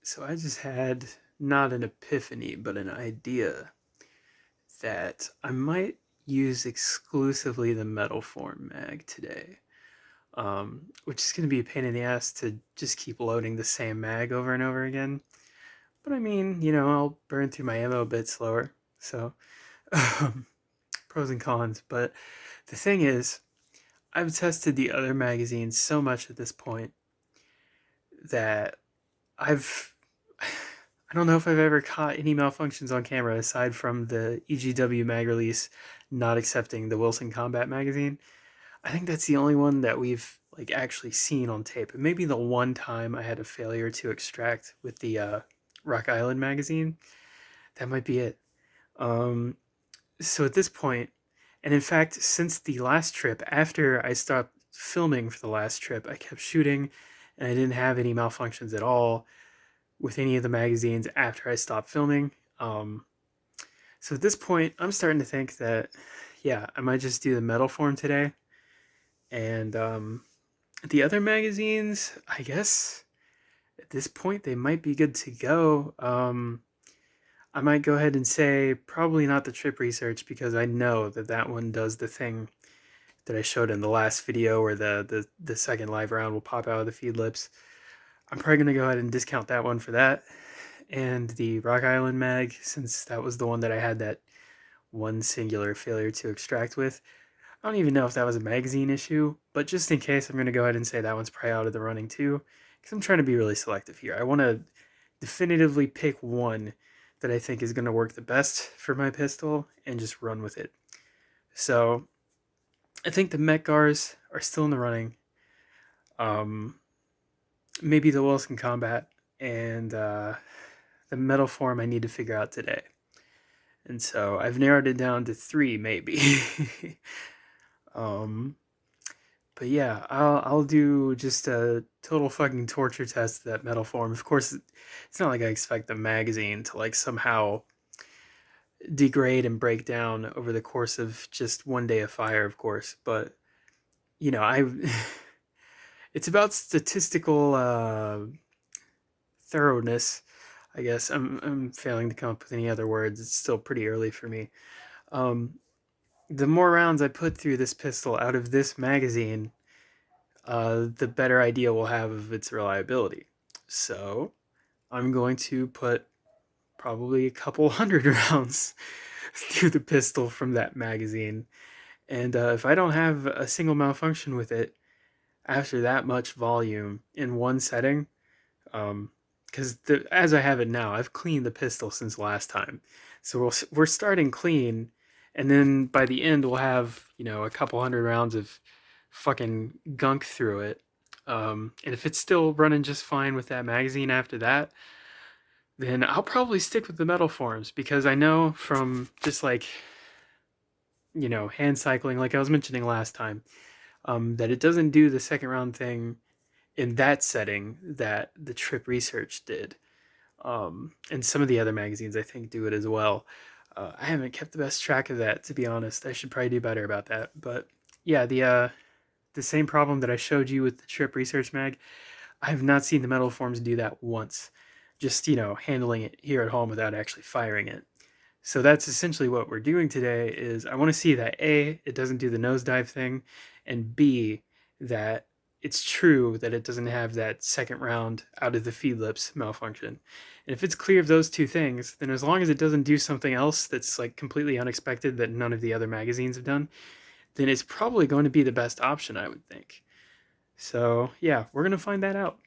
So I just had not an epiphany, but an idea that I might use exclusively the Metalform mag today. Which is going to be a pain in the ass to just keep loading the same mag over and over again. But I mean, I'll burn through my ammo a bit slower. So, pros and cons. But the thing is, I've tested the other magazines so much at this point that I've I don't know if I've ever caught any malfunctions on camera aside from the EGW mag release not accepting the Wilson Combat magazine. I think that's the only one that we've like actually seen on tape. And maybe the one time I had a failure to extract with the Rock Island magazine. That might be it. Um, so at this point, and in fact, since the last trip, after I stopped filming for the last trip, I kept shooting and I didn't have any malfunctions at all with any of the magazines after I stopped filming. So at this point, I'm starting to think that, yeah, I might just do the Metalform today. And the other magazines, I guess at this point, they might be good to go. I might go ahead and say probably not the trip research because I know that that one does the thing that I showed in the last video where the second live round will pop out of the feed lips. I'm probably going to go ahead and discount that one for that. And the Rock Island mag, since that was the one that I had that one singular failure to extract with. I don't even know if that was a magazine issue, but just in case, I'm going to go ahead and say that one's probably out of the running too, because I'm trying to be really selective here. I want to definitively pick one that I think is going to work the best for my pistol and just run with it. So I think the Metgars are still in the running. Maybe the Wilson Combat and the Metalform I need to figure out today. And so I've narrowed it down to 3 maybe. But yeah, I'll do just a total fucking torture test of that Metalform. Of course, it's not like I expect the magazine to like somehow degrade and break down over the course of just one day of fire, of course. But I it's about statistical thoroughness. I guess I'm failing to come up with any other words. It's still pretty early for me. Um, the more rounds I put through this pistol out of this magazine, the better idea we'll have of its reliability. So I'm going to put probably a couple hundred rounds through the pistol from that magazine. And if I don't have a single malfunction with it after that much volume in one setting, because as I have it now, I've cleaned the pistol since last time. So we're starting clean, and then by the end we'll have a couple hundred rounds of fucking gunk through it. And if it's still running just fine with that magazine after that, then I'll probably stick with the Metalforms because I know from just like hand cycling, like I was mentioning last time, that it doesn't do the second round thing in that setting that the trip research did. And some of the other magazines I think do it as well. I haven't kept the best track of that, to be honest. I should probably do better about that. But yeah, the same problem that I showed you with the trip research mag, I have not seen the Metalforms do that once. Just handling it here at home without actually firing it. So that's essentially what we're doing today. Is I want to see that A, it doesn't do the nosedive thing, and B, that it's true that it doesn't have that second round out of the feed lips malfunction. And if it's clear of those two things, then as long as it doesn't do something else that's like completely unexpected that none of the other magazines have done, then it's probably going to be the best option, I would think. So yeah, we're gonna find that out.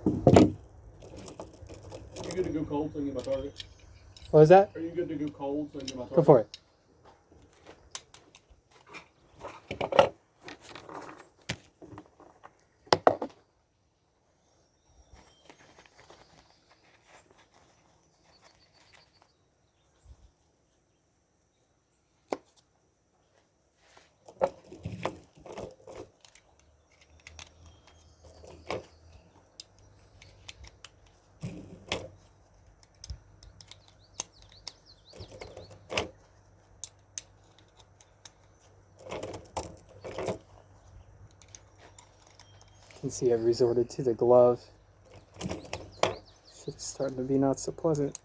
Are you good to go cold so I can get my target? What was that? Are you good to go cold so I can get my target? Go for it. You can see I've resorted to the glove. Shit is starting to be not so pleasant.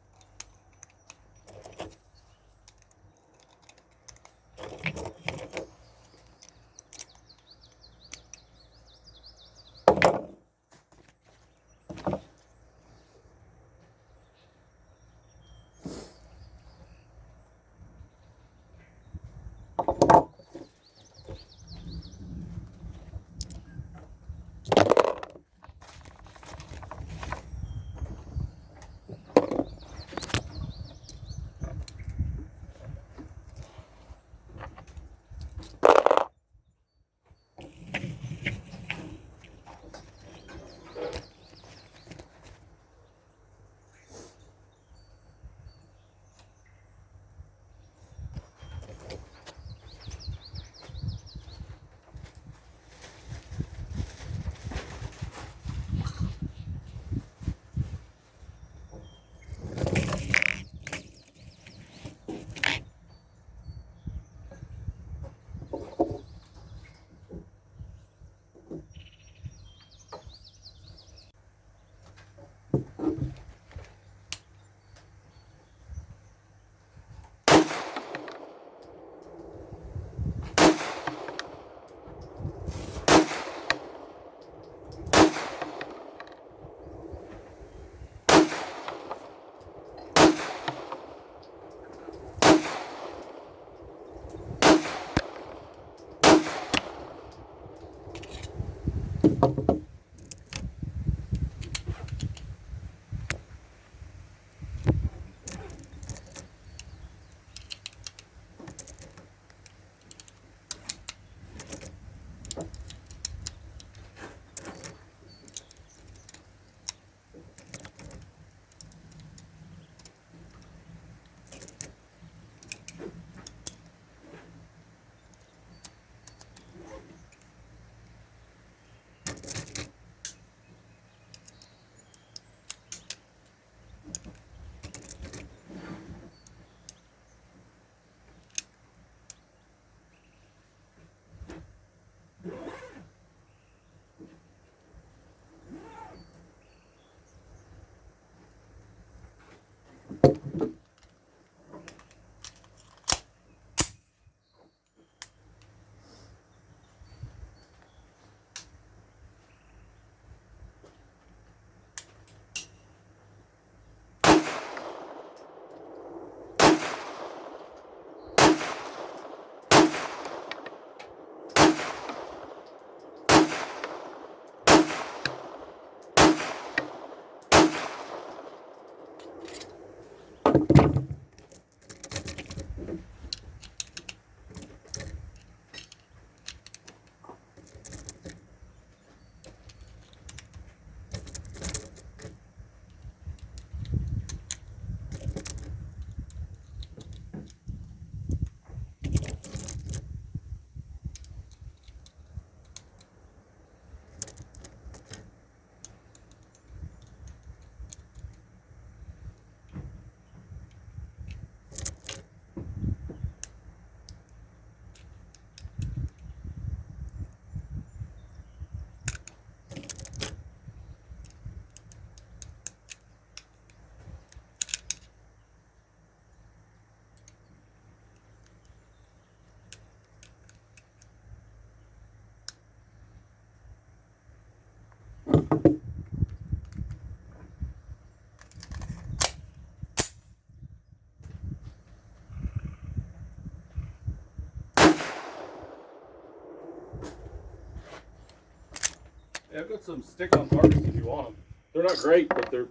Yeah, I've got some stick-on targets if you want them. They're not great, but they're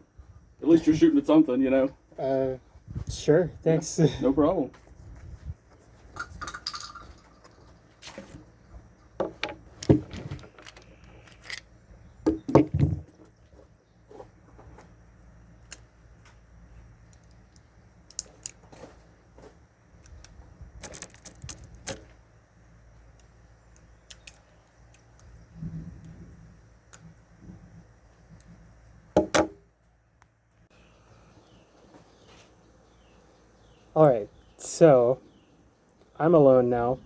at least you're shooting at something, you know. Sure. Thanks. No problem. Alright, so I'm alone now,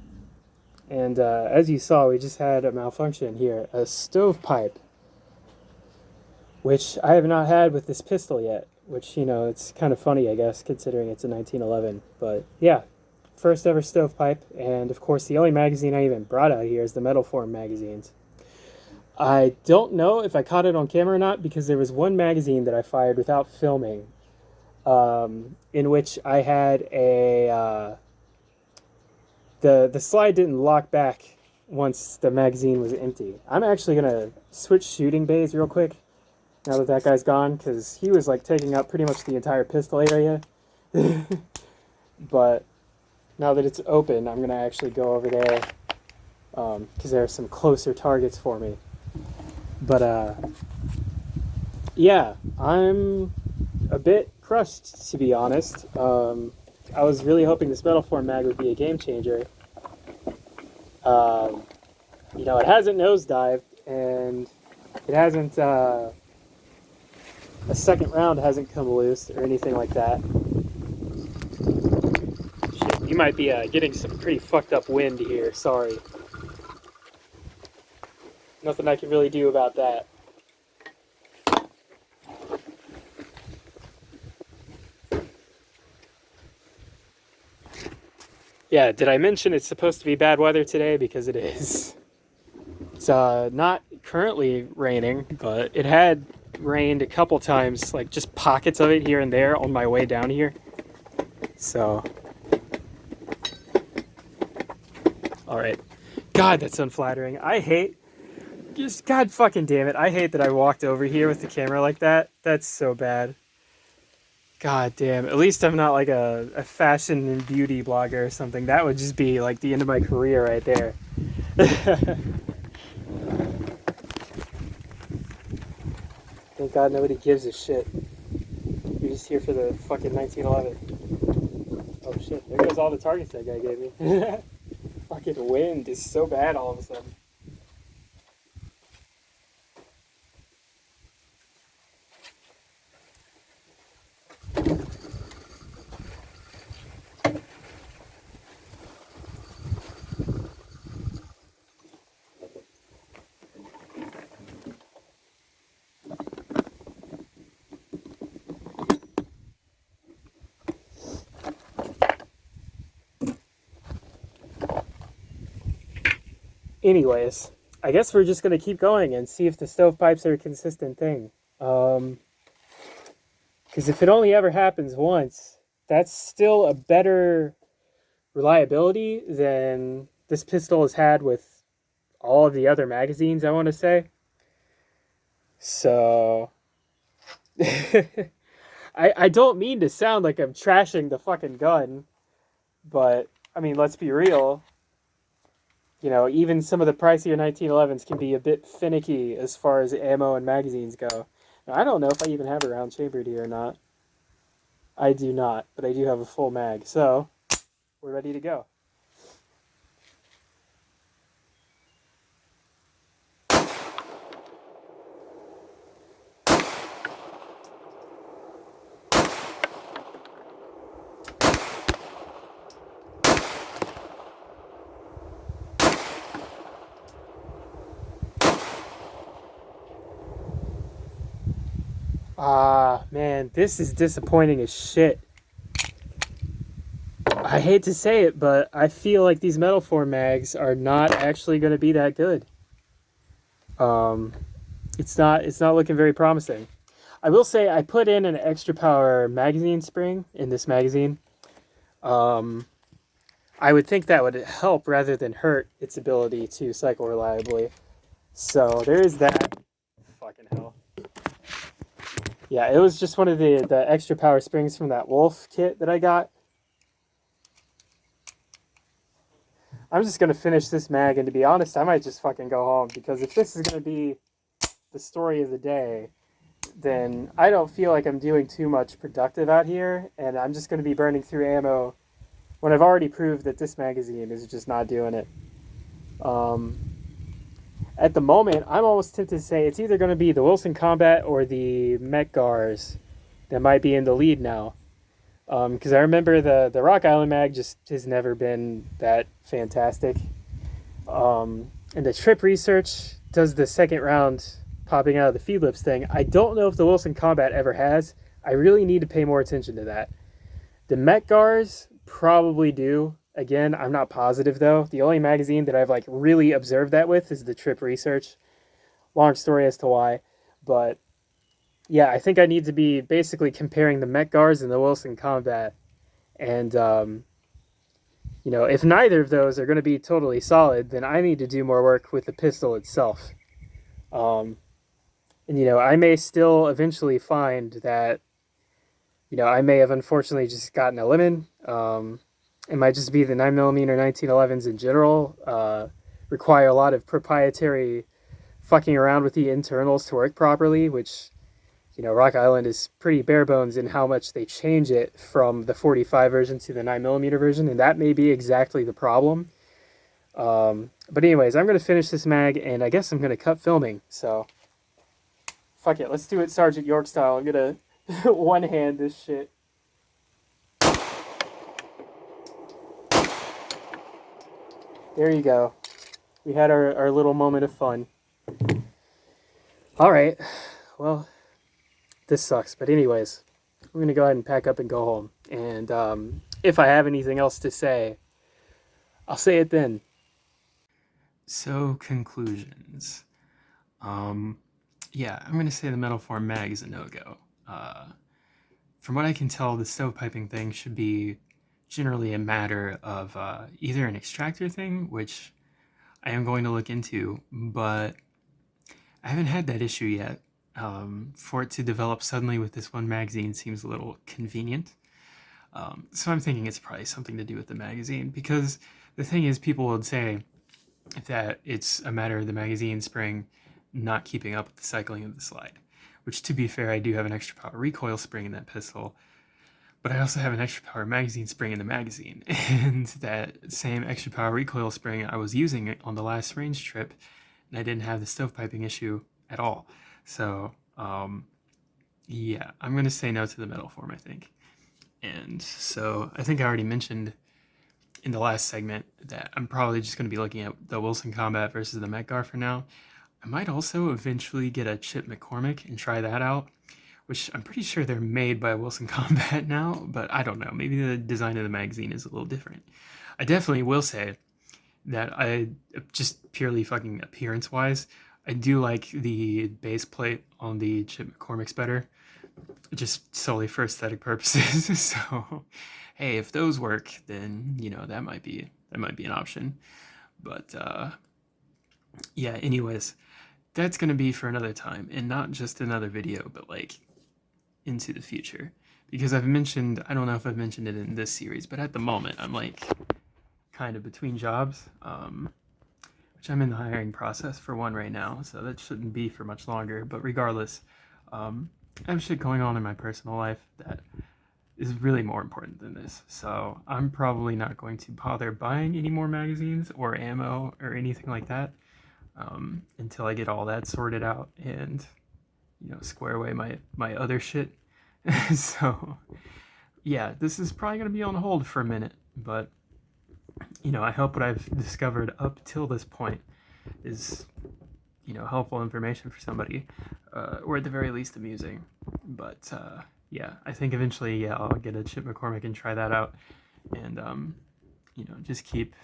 and as you saw, we just had a malfunction here. A stovepipe, which I have not had with this pistol yet, which, you know, it's kind of funny, I guess, considering it's a 1911. But yeah, first ever stovepipe, and of course the only magazine I even brought out here is the Metalform magazines. I don't know if I caught it on camera or not, because there was one magazine that I fired without filming, in which I had a the slide didn't lock back once the magazine was empty. I'm actually gonna switch shooting bays real quick now that that guy's gone, because he was like taking up pretty much the entire pistol area. But now that it's open, I'm gonna actually go over there, because there are some closer targets for me. But yeah, I'm a bit crushed, to be honest. I was really hoping this Metalform mag would be a game changer. You know, it hasn't nosedived, and it hasn't, a second round hasn't come loose or anything like that. Shit, you might be getting some pretty fucked up wind here, sorry. Nothing I can really do about that. Yeah, did I mention it's supposed to be bad weather today? Because it is. It's not currently raining, but it had rained a couple times, like just pockets of it here and there on my way down here. So, all right. God, that's unflattering. I hate, just God fucking damn it. I hate that I walked over here with the camera like that. That's so bad. God damn. At least I'm not like a fashion and beauty blogger or something. That would just be like the end of my career right there. Thank God nobody gives a shit. You're just here for the fucking 1911. Oh shit, there goes all the targets that guy gave me. Fucking wind is so bad all of a sudden. Anyways, I guess we're just going to keep going and see if the stovepipes are a consistent thing. Because if it only ever happens once, that's still a better reliability than this pistol has had with all of the other magazines, I want to say. So, I don't mean to sound like I'm trashing the fucking gun, but, I mean, let's be real. You know, even some of the pricier 1911s can be a bit finicky as far as ammo and magazines go. Now, I don't know if I even have a round chambered here or not. I do not, but I do have a full mag, so we're ready to go. Ah, man, this is disappointing as shit. I hate to say it, but I feel like these Metalform mags are not actually going to be that good. It's not looking very promising. I will say I put in an extra power magazine spring in this magazine. I would think that would help rather than hurt its ability to cycle reliably. So there is that. Fucking hell. Yeah, it was just one of the extra power springs from that Wolf kit that I got. I'm just gonna finish this mag, and to be honest, I might just fucking go home, because if this is gonna be the story of the day, then I don't feel like I'm doing too much productive out here, and I'm just gonna be burning through ammo when I've already proved that this magazine is just not doing it. At the moment, I'm almost tempted to say it's either going to be the Wilson Combat or the Met Gars that might be in the lead now. Because I remember the Rock Island mag just has never been that fantastic. And the Trip Research does the second round popping out of the feed lips thing. I don't know if the Wilson Combat ever has. I really need to pay more attention to that. The Met Gars probably do. Again, I'm not positive though. The only magazine that I've like really observed that with is the Trip Research. Long story as to why, but yeah, I think I need to be basically comparing the Met Gars and the Wilson Combat, and if neither of those are going to be totally solid, then I need to do more work with the pistol itself. And I may still eventually find that I may have unfortunately just gotten a lemon. It might just be the 9mm 1911s in general require a lot of proprietary fucking around with the internals to work properly, which, Rock Island is pretty bare bones in how much they change it from the 45 version to the 9mm version, and that may be exactly the problem. But anyways, I'm going to finish this mag, and I guess I'm going to cut filming, so fuck it, let's do it Sergeant York style. I'm going to one-hand this shit. There you go. We had our little moment of fun. Alright, well, this sucks, but anyways, I'm going to go ahead and pack up and go home. And if I have anything else to say, I'll say it then. So, conclusions. Yeah, I'm going to say the Metalform mag is a no-go. From what I can tell, the stovepiping thing should be generally a matter of either an extractor thing, which I am going to look into, but I haven't had that issue yet. For it to develop suddenly with this one magazine seems a little convenient. So I'm thinking it's probably something to do with the magazine, because the thing is, people would say that it's a matter of the magazine spring not keeping up with the cycling of the slide, which, to be fair, I do have an extra power recoil spring in that pistol, but I also have an extra power magazine spring in the magazine, and that same extra power recoil spring I was using on the last range trip, and I didn't have the stovepiping issue at all. So, yeah, I'm going to say no to the Metalform, I think. And so I think I already mentioned in the last segment that I'm probably just going to be looking at the Wilson Combat versus the Met Gar for now. I might also eventually get a Chip McCormick and try that out, which I'm pretty sure they're made by Wilson Combat now, but I don't know. Maybe the design of the magazine is a little different. I definitely will say that I, just purely fucking appearance-wise, I do like the base plate on the Chip McCormick's better, just solely for aesthetic purposes. So, hey, if those work, then that might be an option. But yeah, anyways, that's gonna be for another time, and not just another video, but like into the future. Because I don't know if I've mentioned it in this series, but at the moment I'm like kind of between jobs, which I'm in the hiring process for one right now, so that shouldn't be for much longer. But regardless, I have shit going on in my personal life that is really more important than this. So I'm probably not going to bother buying any more magazines or ammo or anything like that until I get all that sorted out and square away my other shit. So yeah, this is probably going to be on hold for a minute, but I hope what I've discovered up till this point is helpful information for somebody, or at the very least amusing. But yeah, I think eventually, I'll get a Chip McCormick and try that out, and just keep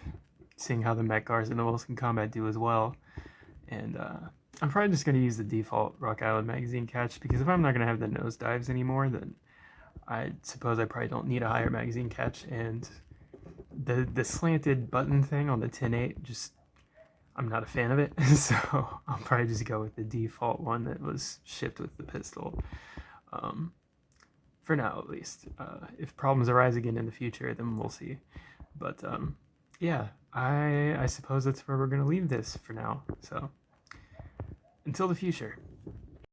seeing how the Met Gars and the Wilson Combat do as well. And I'm probably just going to use the default Rock Island magazine catch, because if I'm not going to have the nose dives anymore, then I suppose I probably don't need a higher magazine catch. And the slanted button thing on the 10.8, just, I'm not a fan of it. So I'll probably just go with the default one that was shipped with the pistol. For now, at least. If problems arise again in the future, then we'll see. But yeah, I suppose that's where we're going to leave this for now. So until the future.